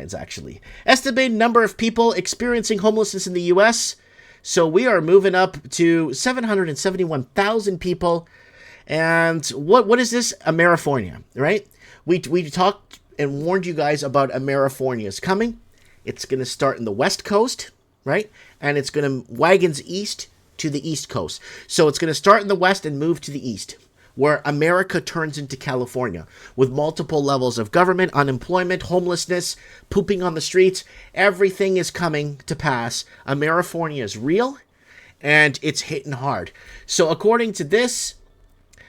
headlines, actually. Estimated number of people experiencing homelessness in the U.S. So we are moving up to 771,000 people. And what is this? Amerifornia, right? We talked and warned you guys about Amerifornia's coming. It's going to start in the West Coast, right? And it's going to wagons east to the East Coast. So it's going to start in the West and move to the East, where America turns into California, with multiple levels of government, unemployment, homelessness, pooping on the streets. Everything is coming to pass. Amerifornia is real, and it's hitting hard. So according to this,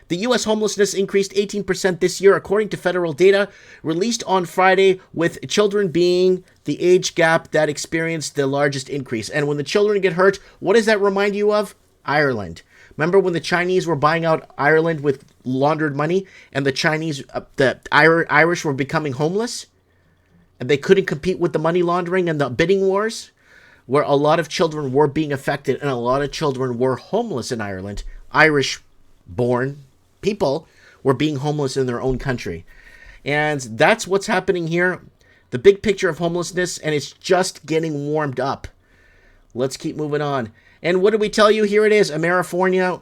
the U.S. homelessness increased 18% this year, according to federal data released on Friday, with children being the age gap that experienced the largest increase. And when the children get hurt, what does that remind you of? Ireland. Remember when the Chinese were buying out Ireland with laundered money, and the Irish were becoming homeless, and they couldn't compete with the money laundering and the bidding wars, where a lot of children were being affected, and a lot of children were homeless in Ireland. Irish-born people were being homeless in their own country. And that's what's happening here. The big picture of homelessness, and it's just getting warmed up. Let's keep moving on. And what did we tell you? Here it is, Amerifornia.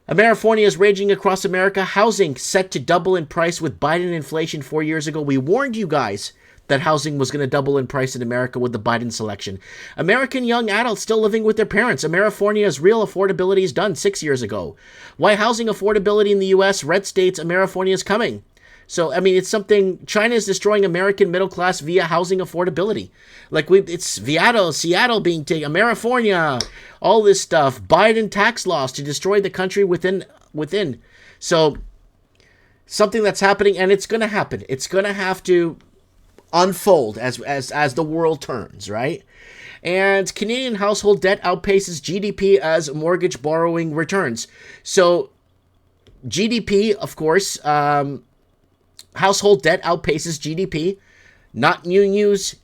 Amerifornia is raging across America. Housing set to double in price with Biden inflation 4 years ago. We warned you guys that housing was going to double in price in America with the Biden selection. American young adults still living with their parents. Amerifornia's real affordability is done 6 years ago. Why housing affordability in the U.S., red states, Amerifornia is coming. So, I mean, it's something. China is destroying American middle class via housing affordability. It's Seattle being taken, Amerifornia, all this stuff. Biden tax laws to destroy the country within. So, something that's happening, and it's going to happen. It's going to have to unfold as the world turns, right? And Canadian household debt outpaces GDP as mortgage borrowing returns. So, GDP, of course, household debt outpaces GDP. Not new news.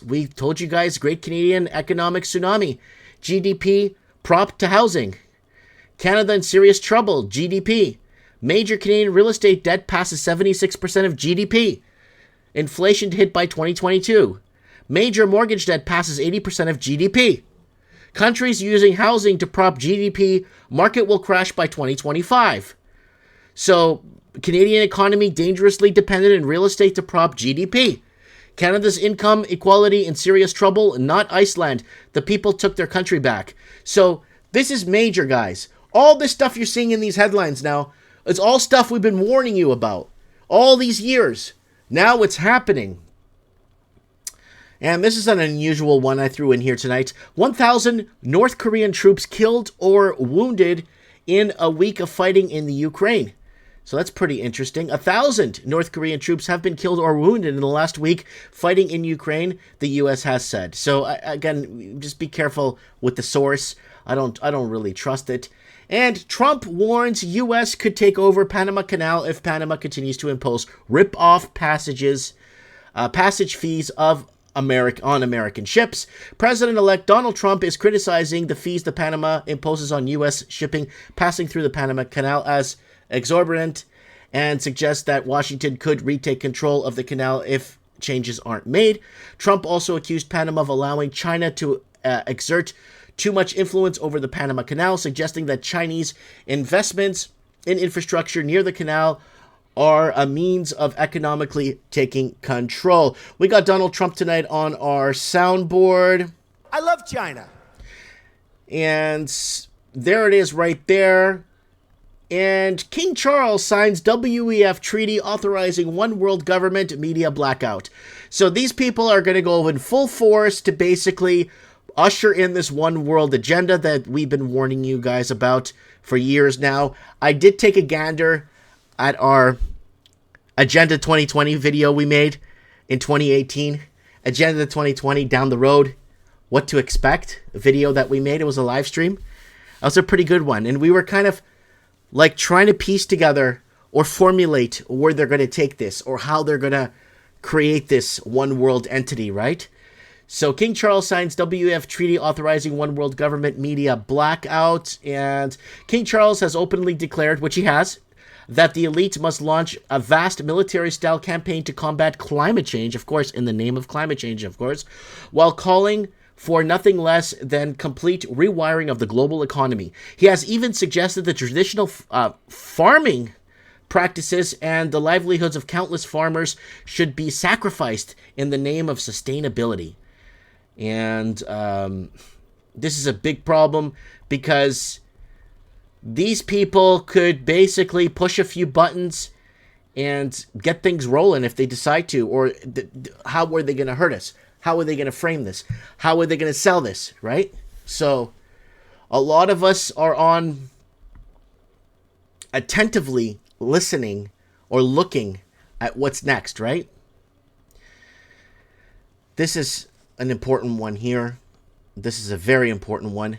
We told you guys, Great Canadian Economic Tsunami. GDP prop to housing. Canada in serious trouble. GDP. Major Canadian real estate debt passes 76% of GDP. Inflation hit by 2022. Major mortgage debt passes 80% of GDP. Countries using housing to prop GDP. Market will crash by 2025. So, Canadian economy dangerously dependent in real estate to prop GDP. Canada's income equality in serious trouble, not Iceland. The people took their country back. So, this is major, guys. All this stuff you're seeing in these headlines now, it's all stuff we've been warning you about all these years. Now it's happening. And this is an unusual one I threw in here tonight. 1,000 North Korean troops killed or wounded in a week of fighting in the Ukraine. So that's pretty interesting. 1,000 North Korean troops have been killed or wounded in the last week fighting in Ukraine, the U.S. has said. So again, just be careful with the source. I don't really trust it. And Trump warns U.S. could take over Panama Canal if Panama continues to impose rip-off passage fees on American ships. President-elect Donald Trump is criticizing the fees that Panama imposes on U.S. shipping passing through the Panama Canal as exorbitant, and suggests that Washington could retake control of the canal if changes aren't made. Trump also accused Panama of allowing China to exert too much influence over the Panama Canal, suggesting that Chinese investments in infrastructure near the canal are a means of economically taking control. We got Donald Trump tonight on our soundboard. I love China. And there it is right there. And King Charles signs WEF treaty authorizing one world government media blackout. So these people are going to go in full force to basically usher in this one world agenda that we've been warning you guys about for years now. I did take a gander at our Agenda 2020 video we made in 2018. Agenda 2020 down the road, what to expect, a video that we made. It was a live stream. That was a pretty good one. And we were kind of like trying to piece together or formulate where they're going to take this or how they're going to create this one world entity, right? So King Charles signs WEF treaty authorizing one world government media blackout, and King Charles has openly declared, which he has, that the elite must launch a vast military-style campaign to combat climate change, of course, in the name of climate change, of course, while calling for nothing less than complete rewiring of the global economy. He has even suggested that traditional farming practices and the livelihoods of countless farmers should be sacrificed in the name of sustainability. And this is a big problem because these people could basically push a few buttons and get things rolling if they decide to. Or how are they going to hurt us? How are they going to frame this? How are they going to sell this, right? So a lot of us are on attentively listening or looking at what's next, right? This is an important one here. This is a very important one.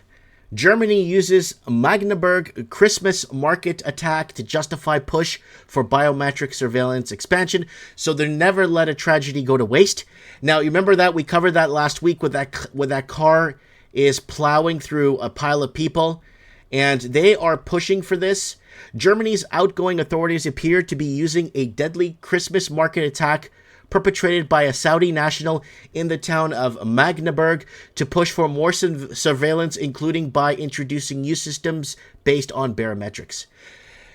Germany uses Magdeburg Christmas market attack to justify push for biometric surveillance expansion. So they never let a tragedy go to waste. Now, you remember that we covered that last week with that car is plowing through a pile of people, and they are pushing for this. Germany's outgoing authorities appear to be using a deadly Christmas market attack perpetrated by a Saudi national in the town of Magdeburg to push for more surveillance, including by introducing new systems based on barometrics.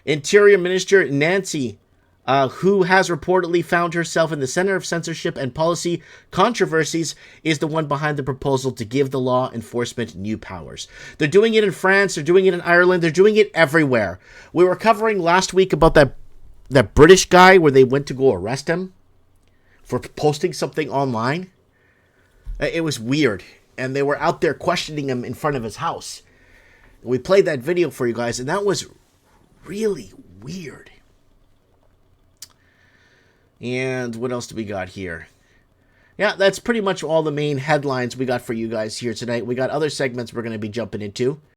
Interior Minister Nancy, who has reportedly found herself in the center of censorship and policy controversies, is the one behind the proposal to give the law enforcement new powers. They're doing it in France, they're doing it in Ireland, they're doing it everywhere. We were covering last week about that British guy where they went to go arrest him for posting something online. It was weird. And they were out there questioning him in front of his house. We played that video for you guys, and that was really weird. And what else do we got here? Yeah, that's pretty much all the main headlines we got for you guys here tonight. We got other segments we're going to be jumping into.